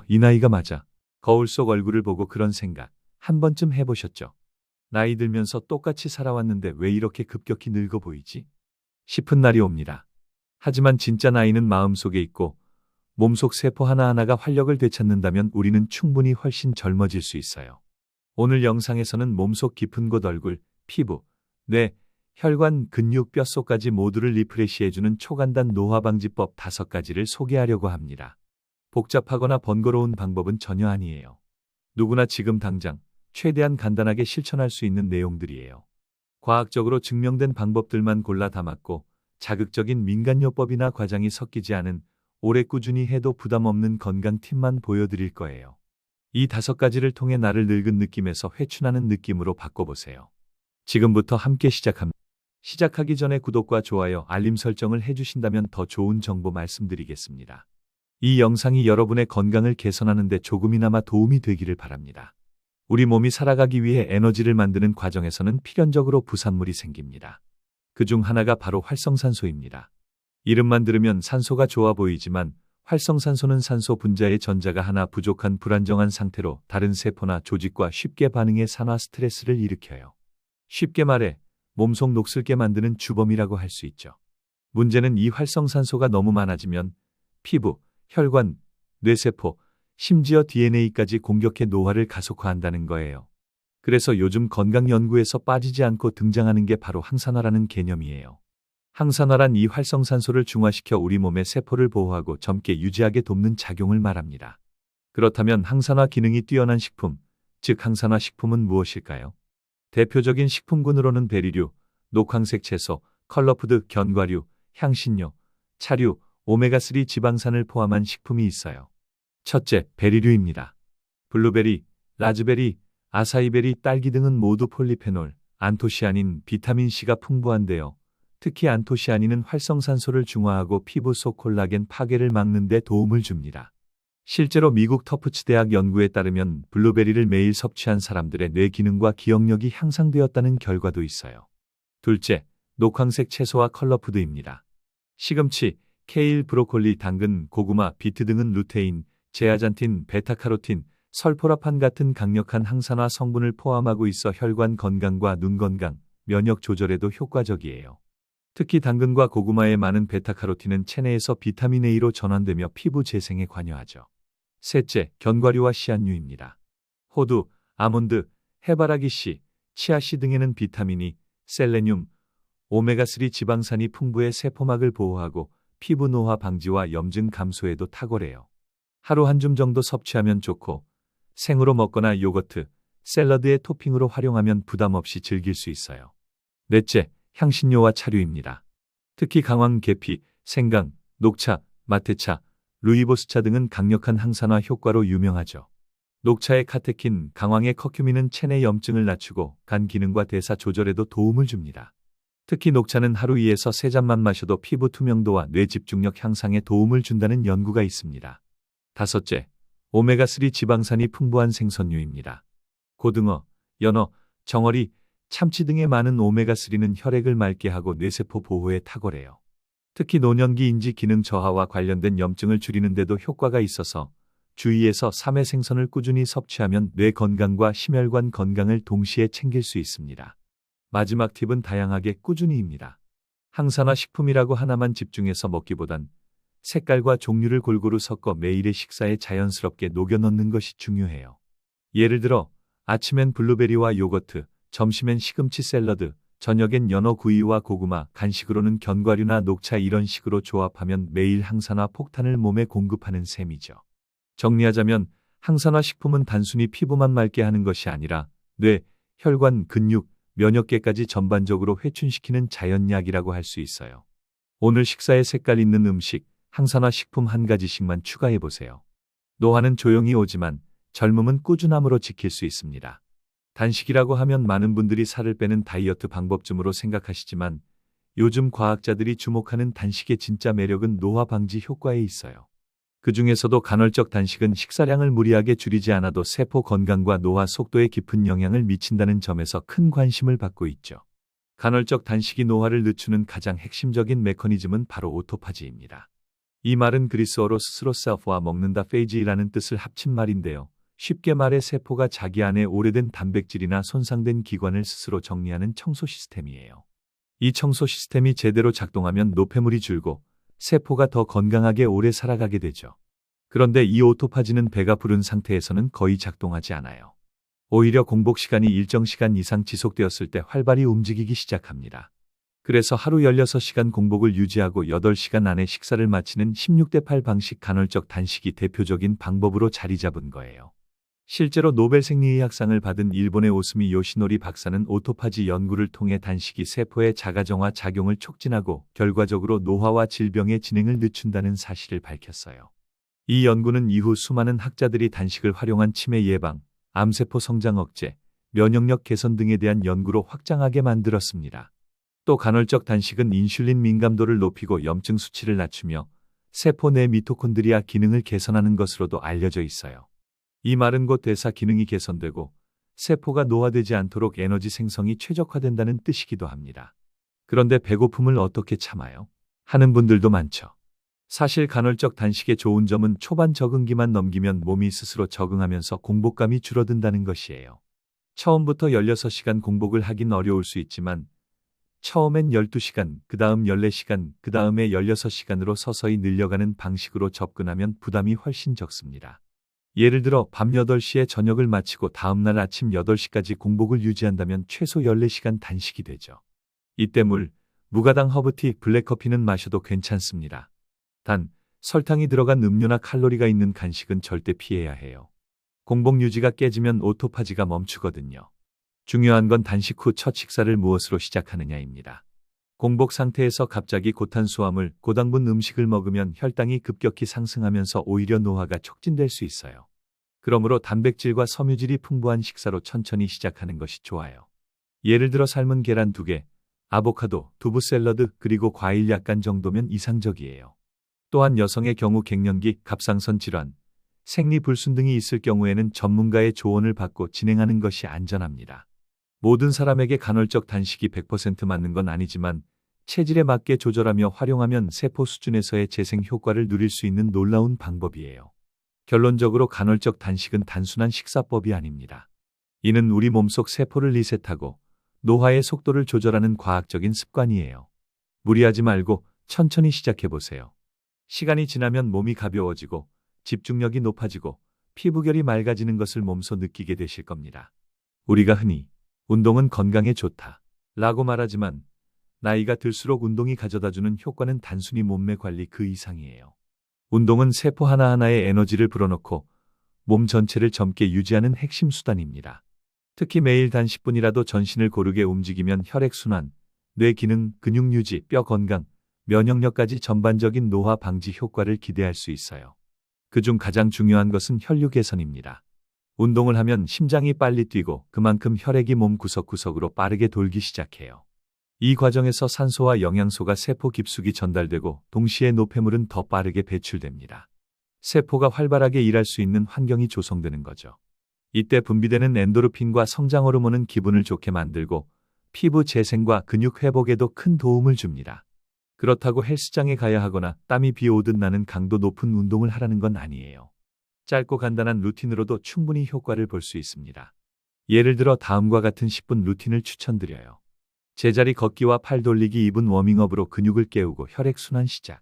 이 나이가 맞아. 거울 속 얼굴을 보고 그런 생각 한 번쯤 해보셨죠? 나이 들면서 똑같이 살아왔는데 왜 이렇게 급격히 늙어 보이지? 싶은 날이 옵니다. 하지만 진짜 나이는 마음속에 있고 몸속 세포 하나하나가 활력을 되찾는다면 우리는 충분히 훨씬 젊어질 수 있어요. 오늘 영상에서는 몸속 깊은 곳 얼굴, 피부, 뇌, 혈관, 근육, 뼛속까지 모두를 리프레시해주는 초간단 노화 방지법 5가지를 소개하려고 합니다. 복잡하거나 번거로운 방법은 전혀 아니에요. 누구나 지금 당장 최대한 간단하게 실천할 수 있는 내용들이에요. 과학적으로 증명된 방법들만 골라 담았고 자극적인 민간요법이나 과장이 섞이지 않은 오래 꾸준히 해도 부담 없는 건강 팁만 보여드릴 거예요. 이 5가지를 통해 나를 늙은 느낌에서 회춘하는 느낌으로 바꿔보세요. 지금부터 함께 시작합니다. 시작하기 전에 구독과 좋아요, 알림 설정을 해주신다면 더 좋은 정보 말씀드리겠습니다. 이 영상이 여러분의 건강을 개선하는 데 조금이나마 도움이 되기를 바랍니다. 우리 몸이 살아가기 위해 에너지를 만드는 과정에서는 필연적으로 부산물이 생깁니다. 그중 하나가 바로 활성산소입니다. 이름만 들으면 산소가 좋아 보이지만 활성산소는 산소 분자의 전자가 하나 부족한 불안정한 상태로 다른 세포나 조직과 쉽게 반응해 산화 스트레스를 일으켜요. 쉽게 말해 몸속 녹슬게 만드는 주범이라고 할 수 있죠. 문제는 이 활성산소가 너무 많아지면 피부, 혈관, 뇌세포, 심지어 DNA까지 공격해 노화를 가속화한다는 거예요. 그래서 요즘 건강 연구에서 빠지지 않고 등장하는 게 바로 항산화라는 개념이에요. 항산화란 이 활성산소를 중화시켜 우리 몸의 세포를 보호하고 젊게 유지하게 돕는 작용을 말합니다. 그렇다면 항산화 기능이 뛰어난 식품, 즉 항산화 식품은 무엇일까요? 대표적인 식품군으로는 베리류, 녹황색 채소, 컬러푸드, 견과류, 향신료, 차류, 오메가3 지방산을 포함한 식품이 있어요. 첫째, 베리류입니다. 블루베리, 라즈베리, 아사이베리, 딸기 등은 모두 폴리페놀, 안토시아닌, 비타민C가 풍부한데요. 특히 안토시아닌은 활성산소를 중화하고 피부 속 콜라겐 파괴를 막는 데 도움을 줍니다. 실제로 미국 터프츠 대학 연구에 따르면 블루베리를 매일 섭취한 사람들의 뇌 기능과 기억력이 향상되었다는 결과도 있어요. 둘째, 녹황색 채소와 컬러푸드입니다. 시금치, 케일, 브로콜리, 당근, 고구마, 비트 등은 루테인, 제아잔틴, 베타카로틴, 설포라판 같은 강력한 항산화 성분을 포함하고 있어 혈관 건강과 눈 건강, 면역 조절에도 효과적이에요. 특히 당근과 고구마에 많은 베타카로틴은 체내에서 비타민 A로 전환되며 피부 재생에 관여하죠. 셋째, 견과류와 씨앗류입니다. 호두, 아몬드, 해바라기씨, 치아씨 등에는 비타민 E, 셀레늄, 오메가3 지방산이 풍부해 세포막을 보호하고 피부 노화 방지와 염증 감소에도 탁월해요. 하루 한 줌 정도 섭취하면 좋고 생으로 먹거나 요거트, 샐러드의 토핑으로 활용하면 부담 없이 즐길 수 있어요. 넷째, 향신료와 차류입니다. 특히 강황, 계피, 생강, 녹차, 마테차, 루이보스차 등은 강력한 항산화 효과로 유명하죠. 녹차의 카테킨, 강황의 커큐민은 체내 염증을 낮추고 간 기능과 대사 조절에도 도움을 줍니다. 특히 녹차는 하루 2에서 3잔만 마셔도 피부 투명도와 뇌 집중력 향상에 도움을 준다는 연구가 있습니다. 다섯째, 오메가3 지방산이 풍부한 생선류입니다. 고등어, 연어, 정어리, 참치 등의 많은 오메가3는 혈액을 맑게 하고 뇌세포 보호에 탁월해요. 특히 노년기 인지 기능 저하와 관련된 염증을 줄이는 데도 효과가 있어서 주위에서 3회 생선을 꾸준히 섭취하면 뇌 건강과 심혈관 건강을 동시에 챙길 수 있습니다. 마지막 팁은 다양하게 꾸준히입니다. 항산화 식품이라고 하나만 집중해서 먹기보단 색깔과 종류를 골고루 섞어 매일의 식사에 자연스럽게 녹여 넣는 것이 중요해요. 예를 들어 아침엔 블루베리와 요거트, 점심엔 시금치 샐러드, 저녁엔 연어 구이와 고구마, 간식으로는 견과류나 녹차 이런 식으로 조합하면 매일 항산화 폭탄을 몸에 공급하는 셈이죠. 정리하자면 항산화 식품은 단순히 피부만 맑게 하는 것이 아니라 뇌, 혈관, 근육, 면역계까지 전반적으로 회춘시키는 자연약이라고 할 수 있어요. 오늘 식사에 색깔 있는 음식, 항산화 식품 한 가지씩만 추가해보세요. 노화는 조용히 오지만 젊음은 꾸준함으로 지킬 수 있습니다. 단식이라고 하면 많은 분들이 살을 빼는 다이어트 방법쯤으로 생각하시지만 요즘 과학자들이 주목하는 단식의 진짜 매력은 노화 방지 효과에 있어요. 그 중에서도 간헐적 단식은 식사량을 무리하게 줄이지 않아도 세포 건강과 노화 속도에 깊은 영향을 미친다는 점에서 큰 관심을 받고 있죠. 간헐적 단식이 노화를 늦추는 가장 핵심적인 메커니즘은 바로 오토파지입니다. 이 말은 그리스어로 스스로 self와 먹는다 페이지라는 뜻을 합친 말인데요. 쉽게 말해 세포가 자기 안에 오래된 단백질이나 손상된 기관을 스스로 정리하는 청소 시스템이에요. 이 청소 시스템이 제대로 작동하면 노폐물이 줄고 세포가 더 건강하게 오래 살아가게 되죠. 그런데 이 오토파지는 배가 부른 상태에서는 거의 작동하지 않아요. 오히려 공복 시간이 일정 시간 이상 지속되었을 때 활발히 움직이기 시작합니다. 그래서 하루 16시간 공복을 유지하고 8시간 안에 식사를 마치는 16대8 방식 간헐적 단식이 대표적인 방법으로 자리 잡은 거예요. 실제로 노벨 생리의학상을 받은 일본의 오스미 요시노리 박사는 오토파지 연구를 통해 단식이 세포의 자가정화 작용을 촉진하고 결과적으로 노화와 질병의 진행을 늦춘다는 사실을 밝혔어요. 이 연구는 이후 수많은 학자들이 단식을 활용한 치매 예방, 암세포 성장 억제, 면역력 개선 등에 대한 연구로 확장하게 만들었습니다. 또 간헐적 단식은 인슐린 민감도를 높이고 염증 수치를 낮추며 세포 내 미토콘드리아 기능을 개선하는 것으로도 알려져 있어요. 이 말은 곧 대사 기능이 개선되고 세포가 노화되지 않도록 에너지 생성이 최적화된다는 뜻이기도 합니다. 그런데 배고픔을 어떻게 참아요? 하는 분들도 많죠. 사실 간헐적 단식의 좋은 점은 초반 적응기만 넘기면 몸이 스스로 적응하면서 공복감이 줄어든다는 것이에요. 처음부터 16시간 공복을 하긴 어려울 수 있지만 처음엔 12시간, 그 다음 14시간, 그 다음에 16시간으로 서서히 늘려가는 방식으로 접근하면 부담이 훨씬 적습니다. 예를 들어 밤 8시에 저녁을 마치고 다음날 아침 8시까지 공복을 유지한다면 최소 14시간 단식이 되죠. 이때 물, 무가당 허브티, 블랙커피는 마셔도 괜찮습니다. 단, 설탕이 들어간 음료나 칼로리가 있는 간식은 절대 피해야 해요. 공복 유지가 깨지면 오토파지가 멈추거든요. 중요한 건 단식 후 첫 식사를 무엇으로 시작하느냐입니다. 공복 상태에서 갑자기 고탄수화물, 고당분 음식을 먹으면 혈당이 급격히 상승하면서 오히려 노화가 촉진될 수 있어요. 그러므로 단백질과 섬유질이 풍부한 식사로 천천히 시작하는 것이 좋아요. 예를 들어 삶은 계란 2개, 아보카도, 두부 샐러드, 그리고 과일 약간 정도면 이상적이에요. 또한 여성의 경우 갱년기, 갑상선 질환, 생리불순 등이 있을 경우에는 전문가의 조언을 받고 진행하는 것이 안전합니다. 모든 사람에게 간헐적 단식이 100% 맞는 건 아니지만 체질에 맞게 조절하며 활용하면 세포 수준에서의 재생 효과를 누릴 수 있는 놀라운 방법이에요. 결론적으로 간헐적 단식은 단순한 식사법이 아닙니다. 이는 우리 몸속 세포를 리셋하고 노화의 속도를 조절하는 과학적인 습관이에요. 무리하지 말고 천천히 시작해보세요. 시간이 지나면 몸이 가벼워지고 집중력이 높아지고 피부결이 맑아지는 것을 몸소 느끼게 되실 겁니다. 우리가 흔히 운동은 건강에 좋다 라고 말하지만 나이가 들수록 운동이 가져다주는 효과는 단순히 몸매 관리 그 이상이에요. 운동은 세포 하나하나에 에너지를 불어넣고 몸 전체를 젊게 유지하는 핵심 수단입니다. 특히 매일 단 10분이라도 전신을 고르게 움직이면 혈액순환, 뇌 기능, 근육 유지, 뼈 건강, 면역력까지 전반적인 노화 방지 효과를 기대할 수 있어요. 그중 가장 중요한 것은 혈류 개선입니다. 운동을 하면 심장이 빨리 뛰고 그만큼 혈액이 몸 구석구석으로 빠르게 돌기 시작해요. 이 과정에서 산소와 영양소가 세포 깊숙이 전달되고 동시에 노폐물은 더 빠르게 배출됩니다. 세포가 활발하게 일할 수 있는 환경이 조성되는 거죠. 이때 분비되는 엔도르핀과 성장 호르몬은 기분을 좋게 만들고 피부 재생과 근육 회복에도 큰 도움을 줍니다. 그렇다고 헬스장에 가야 하거나 땀이 비 오듯 나는 강도 높은 운동을 하라는 건 아니에요. 짧고 간단한 루틴으로도 충분히 효과를 볼 수 있습니다. 예를 들어 다음과 같은 10분 루틴을 추천드려요. 제자리 걷기와 팔 돌리기 2분 워밍업으로 근육을 깨우고 혈액순환 시작.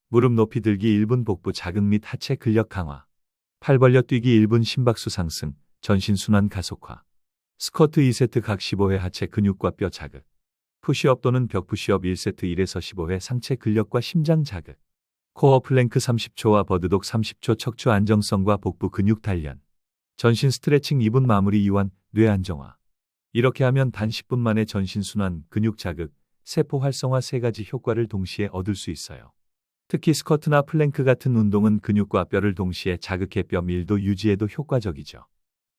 무릎 높이 들기 1분 복부 자극 및 하체 근력 강화. 팔 벌려 뛰기 1분 심박수 상승, 전신순환 가속화. 스쿼트 2세트 각 15회 하체 근육과 뼈 자극. 푸시업 또는 벽 푸시업 1세트 1에서 15회 상체 근력과 심장 자극. 코어 플랭크 30초와 버드독 30초 척추 안정성과 복부 근육 단련. 전신 스트레칭 2분 마무리 이완, 뇌 안정화. 이렇게 하면 단 10분 만에 전신 순환, 근육 자극, 세포 활성화 3가지 효과를 동시에 얻을 수 있어요. 특히 스쿼트나 플랭크 같은 운동은 근육과 뼈를 동시에 자극해 뼈 밀도 유지에도 효과적이죠.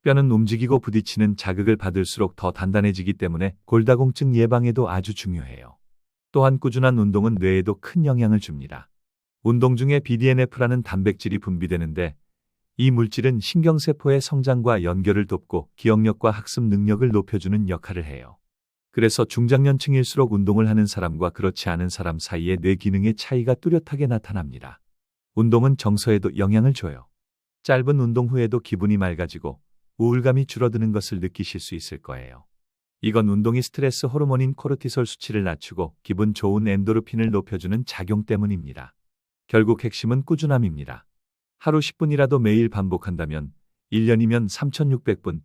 뼈는 움직이고 부딪히는 자극을 받을수록 더 단단해지기 때문에 골다공증 예방에도 아주 중요해요. 또한 꾸준한 운동은 뇌에도 큰 영향을 줍니다. 운동 중에 BDNF라는 단백질이 분비되는데 이 물질은 신경세포의 성장과 연결을 돕고 기억력과 학습 능력을 높여주는 역할을 해요. 그래서 중장년층일수록 운동을 하는 사람과 그렇지 않은 사람 사이에 뇌 기능의 차이가 뚜렷하게 나타납니다. 운동은 정서에도 영향을 줘요. 짧은 운동 후에도 기분이 맑아지고 우울감이 줄어드는 것을 느끼실 수 있을 거예요. 이건 운동이 스트레스 호르몬인 코르티솔 수치를 낮추고 기분 좋은 엔도르핀을 높여주는 작용 때문입니다. 결국 핵심은 꾸준함입니다. 하루 10분이라도 매일 반복한다면 1년이면 3,600분,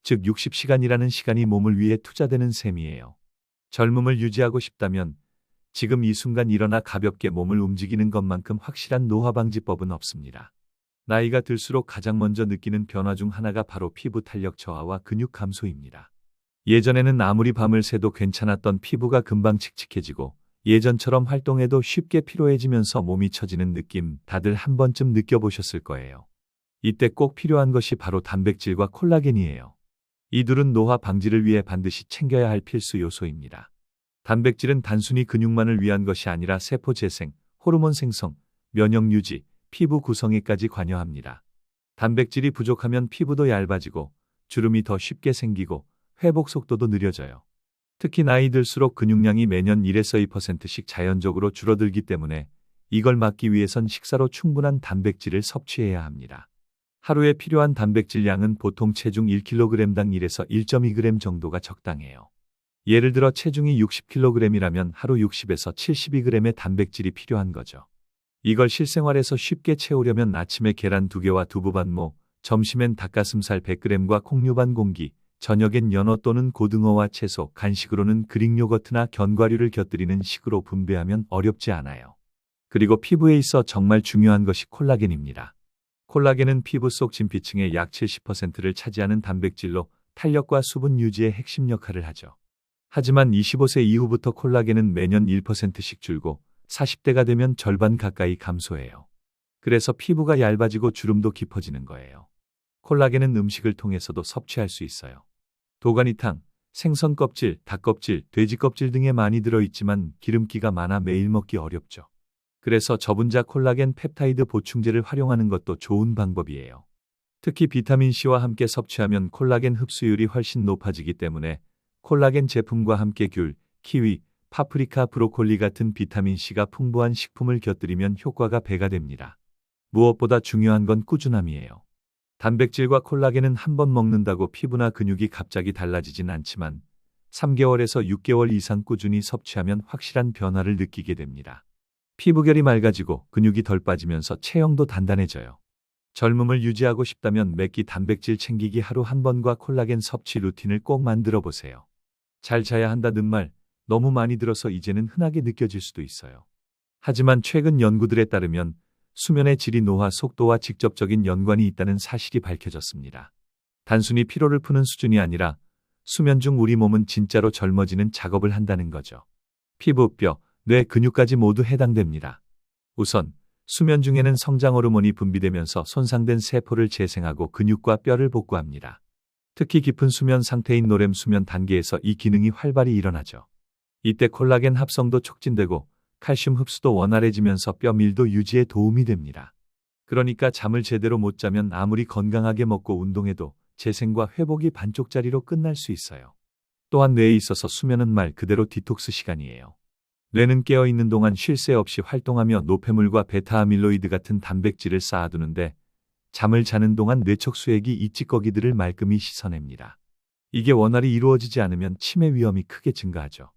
즉 60시간이라는 시간이 몸을 위해 투자되는 셈이에요. 젊음을 유지하고 싶다면 지금 이 순간 일어나 가볍게 몸을 움직이는 것만큼 확실한 노화방지법은 없습니다. 나이가 들수록 가장 먼저 느끼는 변화 중 하나가 바로 피부 탄력 저하와 근육 감소입니다. 예전에는 아무리 밤을 새도 괜찮았던 피부가 금방 칙칙해지고 예전처럼 활동해도 쉽게 피로해지면서 몸이 처지는 느낌 다들 한 번쯤 느껴보셨을 거예요. 이때 꼭 필요한 것이 바로 단백질과 콜라겐이에요. 이 둘은 노화 방지를 위해 반드시 챙겨야 할 필수 요소입니다. 단백질은 단순히 근육만을 위한 것이 아니라 세포 재생, 호르몬 생성, 면역 유지, 피부 구성에까지 관여합니다. 단백질이 부족하면 피부도 얇아지고 주름이 더 쉽게 생기고 회복 속도도 느려져요. 특히 나이 들수록 근육량이 매년 1에서 2%씩 자연적으로 줄어들기 때문에 이걸 막기 위해선 식사로 충분한 단백질을 섭취해야 합니다. 하루에 필요한 단백질 양은 보통 체중 1kg당 1에서 1.2g 정도가 적당해요. 예를 들어 체중이 60kg이라면 하루 60에서 72g의 단백질이 필요한 거죠. 이걸 실생활에서 쉽게 채우려면 아침에 계란 2개와 두부 반모, 점심엔 닭가슴살 100g과 콩류 반 공기, 저녁엔 연어 또는 고등어와 채소, 간식으로는 그릭 요거트나 견과류를 곁들이는 식으로 분배하면 어렵지 않아요. 그리고 피부에 있어 정말 중요한 것이 콜라겐입니다. 콜라겐은 피부 속 진피층의 약 70%를 차지하는 단백질로 탄력과 수분 유지의 핵심 역할을 하죠. 하지만 25세 이후부터 콜라겐은 매년 1%씩 줄고 40대가 되면 절반 가까이 감소해요. 그래서 피부가 얇아지고 주름도 깊어지는 거예요. 콜라겐은 음식을 통해서도 섭취할 수 있어요. 도가니탕, 생선 껍질, 닭 껍질, 돼지 껍질 등에 많이 들어있지만 기름기가 많아 매일 먹기 어렵죠. 그래서 저분자 콜라겐 펩타이드 보충제를 활용하는 것도 좋은 방법이에요. 특히 비타민C와 함께 섭취하면 콜라겐 흡수율이 훨씬 높아지기 때문에 콜라겐 제품과 함께 귤, 키위, 파프리카, 브로콜리 같은 비타민C가 풍부한 식품을 곁들이면 효과가 배가 됩니다. 무엇보다 중요한 건 꾸준함이에요. 단백질과 콜라겐은 한 번 먹는다고 피부나 근육이 갑자기 달라지진 않지만 3개월에서 6개월 이상 꾸준히 섭취하면 확실한 변화를 느끼게 됩니다. 피부결이 맑아지고 근육이 덜 빠지면서 체형도 단단해져요. 젊음을 유지하고 싶다면 매끼 단백질 챙기기 하루 한 번과 콜라겐 섭취 루틴을 꼭 만들어 보세요. 잘 자야 한다는 말 너무 많이 들어서 이제는 흔하게 느껴질 수도 있어요. 하지만 최근 연구들에 따르면 수면의 질이 노화 속도와 직접적인 연관이 있다는 사실이 밝혀졌습니다. 단순히 피로를 푸는 수준이 아니라 수면 중 우리 몸은 진짜로 젊어지는 작업을 한다는 거죠. 피부, 뼈, 뇌, 근육까지 모두 해당됩니다. 우선 수면 중에는 성장 호르몬이 분비되면서 손상된 세포를 재생하고 근육과 뼈를 복구합니다. 특히 깊은 수면 상태인 노렘 수면 단계에서 이 기능이 활발히 일어나죠. 이때 콜라겐 합성도 촉진되고 칼슘 흡수도 원활해지면서 뼈 밀도 유지에 도움이 됩니다. 그러니까 잠을 제대로 못 자면 아무리 건강하게 먹고 운동해도 재생과 회복이 반쪽짜리로 끝날 수 있어요. 또한 뇌에 있어서 수면은 말 그대로 디톡스 시간이에요. 뇌는 깨어있는 동안 쉴 새 없이 활동하며 노폐물과 베타아밀로이드 같은 단백질을 쌓아두는데 잠을 자는 동안 뇌척 수액이 이 찌꺼기들을 말끔히 씻어냅니다. 이게 원활히 이루어지지 않으면 치매 위험이 크게 증가하죠.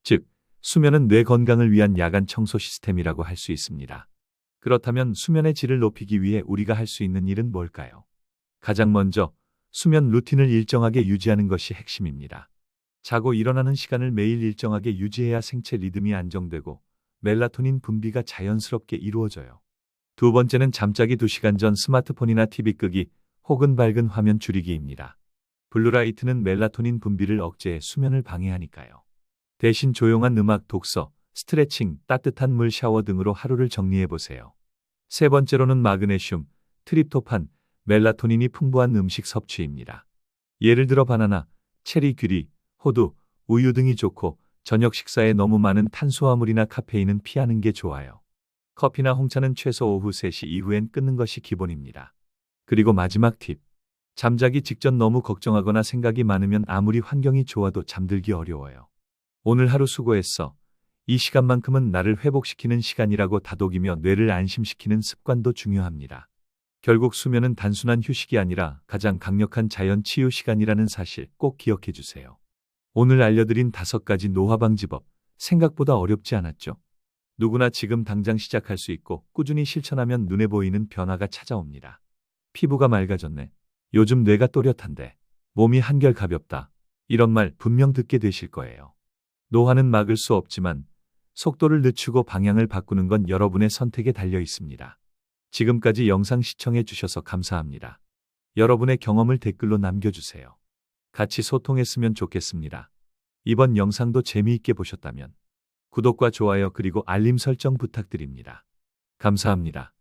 즉, 수면은 뇌 건강을 위한 야간 청소 시스템이라고 할 수 있습니다. 그렇다면 수면의 질을 높이기 위해 우리가 할 수 있는 일은 뭘까요? 가장 먼저 수면 루틴을 일정하게 유지하는 것이 핵심입니다. 자고 일어나는 시간을 매일 일정하게 유지해야 생체 리듬이 안정되고 멜라토닌 분비가 자연스럽게 이루어져요. 두 번째는 잠자기 2시간 전 스마트폰이나 TV 끄기 혹은 밝은 화면 줄이기입니다. 블루라이트는 멜라토닌 분비를 억제해 수면을 방해하니까요. 대신 조용한 음악, 독서, 스트레칭, 따뜻한 물 샤워 등으로 하루를 정리해보세요. 세 번째로는 마그네슘, 트립토판, 멜라토닌이 풍부한 음식 섭취입니다. 예를 들어 바나나, 체리, 귀리, 호두, 우유 등이 좋고 저녁 식사에 너무 많은 탄수화물이나 카페인은 피하는 게 좋아요. 커피나 홍차는 최소 오후 3시 이후엔 끊는 것이 기본입니다. 그리고 마지막 팁. 잠자기 직전 너무 걱정하거나 생각이 많으면 아무리 환경이 좋아도 잠들기 어려워요. 오늘 하루 수고했어. 이 시간만큼은 나를 회복시키는 시간이라고 다독이며 뇌를 안심시키는 습관도 중요합니다. 결국 수면은 단순한 휴식이 아니라 가장 강력한 자연 치유 시간이라는 사실 꼭 기억해 주세요. 오늘 알려드린 5가지 노화방지법, 생각보다 어렵지 않았죠? 누구나 지금 당장 시작할 수 있고 꾸준히 실천하면 눈에 보이는 변화가 찾아옵니다. 피부가 맑아졌네. 요즘 뇌가 또렷한데. 몸이 한결 가볍다. 이런 말 분명 듣게 되실 거예요. 노화는 막을 수 없지만 속도를 늦추고 방향을 바꾸는 건 여러분의 선택에 달려 있습니다. 지금까지 영상 시청해 주셔서 감사합니다. 여러분의 경험을 댓글로 남겨주세요. 같이 소통했으면 좋겠습니다. 이번 영상도 재미있게 보셨다면 구독과 좋아요 그리고 알림 설정 부탁드립니다. 감사합니다.